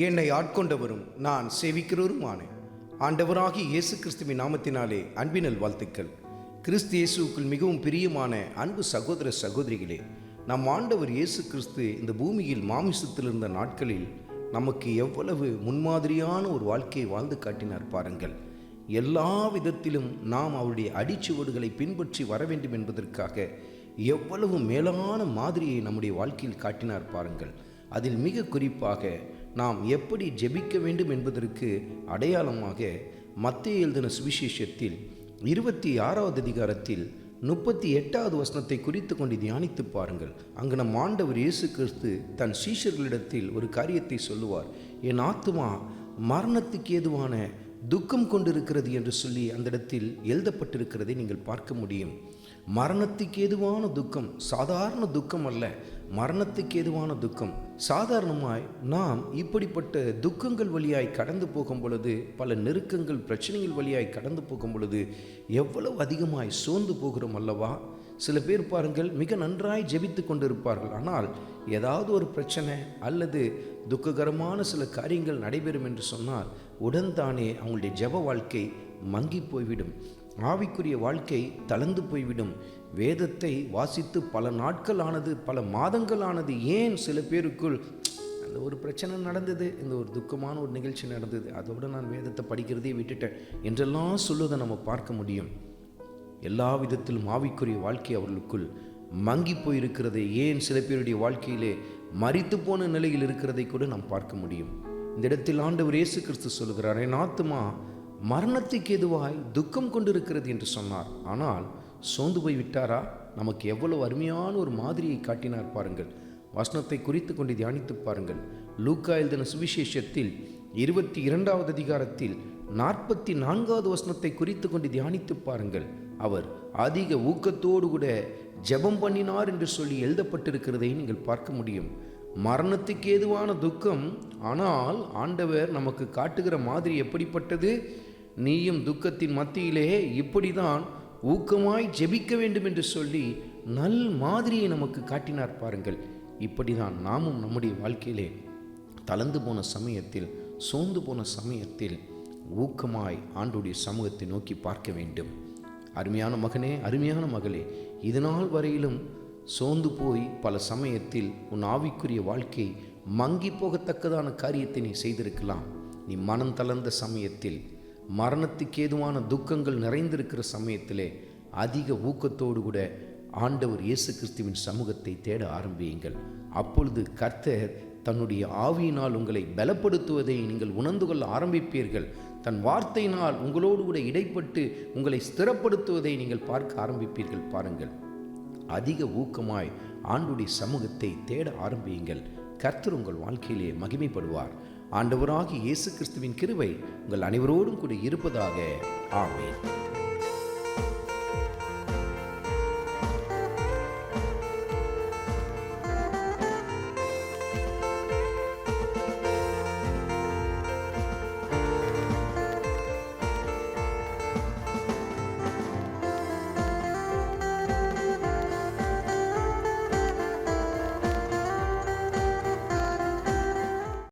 என்னை ஆட்கொண்டவரும் நான் சேவிக்கிறவருமான ஆண்டவராகிய இயேசு கிறிஸ்துவின் நாமத்தினாலே அன்பினல் வாழ்த்துக்கள். கிறிஸ்து இயேசுக்குள் மிகவும் பிரியமான அன்பு சகோதர சகோதரிகளே, நம் ஆண்டவர் இயேசு கிறிஸ்து இந்த பூமியில் மாமிசத்தில் இருந்த நாட்களில் நமக்கு எவ்வளவு முன்மாதிரியான ஒரு வாழ்க்கையை வாழ்ந்து காட்டினார் பாருங்கள். எல்லா விதத்திலும் நாம் அவருடைய அடிச்சுவடுகளை பின்பற்றி வர வேண்டும் என்பதற்காக எவ்வளவு மேலான மாதிரியை நம்முடைய வாழ்க்கையில் காட்டினார் பாருங்கள். அதில் மிக குறிப்பாக நாம் எப்படி ஜெபிக்க வேண்டும் என்பதற்கு அடையாளமாக மத்தேயு எழுதின சுவிசேஷத்தில் 26வது அதிகாரத்தில் 38வது வசனத்தை குறித்து கொண்டு தியானித்து பாருங்கள். அங்கு நம் ஆண்டவர் இயேசு கிறிஸ்து தன் சீஷர்களிடத்தில் ஒரு காரியத்தை சொல்லுவார். என் ஆத்துமா மரணத்துக்கு ஏதுவான துக்கம் கொண்டிருக்கிறது என்று சொல்லி அந்த இடத்தில் எழுதப்பட்டிருக்கிறதை நீங்கள் பார்க்க முடியும். மரணத்துக்கு ஏதுவான துக்கம் சாதாரண துக்கம் அல்ல, மரணத்துக்கு ஏதுவான துக்கம். சாதாரணமாய் நாம் இப்படிப்பட்ட துக்கங்கள் வழியாய் கடந்து போகும் பொழுது, பல நெருக்கங்கள் பிரச்சனைகள் வழியாய் கடந்து போகும் பொழுது எவ்வளவு அதிகமாய் சோர்ந்து போகிறோம் அல்லவா? சில பேர் பாருங்கள், மிக நன்றாய் ஜெபித்து கொண்டிருப்பார்கள். ஆனால் ஏதாவது ஒரு பிரச்சனை அல்லது துக்ககரமான சில காரியங்கள் நடைபெறும் என்று சொன்னால் உடன்தானே அவங்களுடைய ஜெப வாழ்க்கை மங்கி போய்விடும், ஆவிக்குரிய வாழ்க்கை தளர்ந்து போய்விடும். வேதத்தை வாசித்து பல நாட்கள் ஆனது, பல மாதங்கள் ஆனது. ஏன் சில பேருக்குள் அந்த ஒரு பிரச்சனை நடந்தது, இந்த ஒரு துக்கமான ஒரு நிகழ்ச்சி நடந்தது, அதோடு நான் வேதத்தை படிக்கிறதே விட்டுட்டேன் என்றெல்லாம் சொல்லுவதை நம்ம பார்க்க முடியும். எல்லா விதத்திலும் ஆவிக்குரிய வாழ்க்கை அவர்களுக்குள் மங்கி போயிருக்கிறது. ஏன் சில பேருடைய வாழ்க்கையிலே மரித்து போன நிலையில் இருக்கிறதை கூட நாம் பார்க்க முடியும். இந்த இடத்தில் ஆண்டவர் இயேசு கிறிஸ்து சொல்லுகிறார், என் ஆத்துமா மரணத்துக்கு எதுவாய் துக்கம் கொண்டிருக்கிறது என்று சொன்னார். ஆனால் சோர்ந்து போய் விட்டாரா? நமக்கு எவ்வளவு அருமையான ஒரு மாதிரியை காட்டினார் பாருங்கள். வசனத்தை குறித்து கொண்டு தியானித்து பாருங்கள். லூக்கா எழுதின சுவிசேஷத்தில் 22வது அதிகாரத்தில் 44வது வசனத்தை குறித்து கொண்டு தியானித்து பாருங்கள். அவர் அதிக ஊக்கத்தோடு கூட ஜெபம் பண்ணினார் என்று சொல்லி எழுதப்பட்டிருக்கிறதை நீங்கள் பார்க்க முடியும். மரணத்துக்கு ஏதுவான துக்கம், ஆனால் ஆண்டவர் நமக்கு காட்டுகிற மாதிரி எப்படிப்பட்டது? நீயும் துக்கத்தின் மத்தியிலே இப்படிதான் ஊக்கமாய் ஜெபிக்க வேண்டும் என்று சொல்லி நல் மாதிரியை நமக்கு காட்டினார் பாருங்கள். இப்படிதான் நாமும் நம்முடைய வாழ்க்கையிலே தளர்ந்து போன சமயத்தில், சோர்ந்து போன சமயத்தில் ஊக்கமாய் ஆண்டுடைய சமூகத்தை நோக்கி பார்க்க வேண்டும். அருமையான மகனே, அருமையான மகளே, இதனால் வரையிலும் சோர்ந்து போய் பல சமயத்தில் உன் ஆவிக்குரிய வாழ்க்கை மங்கி போகத்தக்கதான காரியத்தை நீ செய்திருக்கலாம். நீ மனம் தளர்ந்த சமயத்தில், மரணத்துக்கு ஏதுவான துக்கங்கள் நிறைந்திருக்கிற சமயத்திலே அதிக ஊக்கத்தோடு கூட ஆண்டவர் இயேசு கிறிஸ்துவின் சமூகத்தை தேட ஆரம்பியுங்கள். அப்பொழுது கர்த்தர் தன்னுடைய ஆவியினால் உங்களை பலப்படுத்துவதை நீங்கள் உணர்ந்து கொள்ள ஆரம்பிப்பீர்கள். தன் வார்த்தையினால் உங்களோடு கூட இடைப்பட்டு உங்களை ஸ்திரப்படுத்துவதை நீங்கள் பார்க்க ஆரம்பிப்பீர்கள். பாருங்கள், அதிக ஊக்கமாய் ஆண்டுடைய சமூகத்தை தேட ஆரம்பியுங்கள். கர்த்தர் உங்கள் வாழ்க்கையிலே மகிமைப்படுவார். ஆண்டவராகிய இயேசு கிறிஸ்துவின் கிருபை உங்கள் அனைவரோடும் கூட இருப்பதாக. ஆமென்.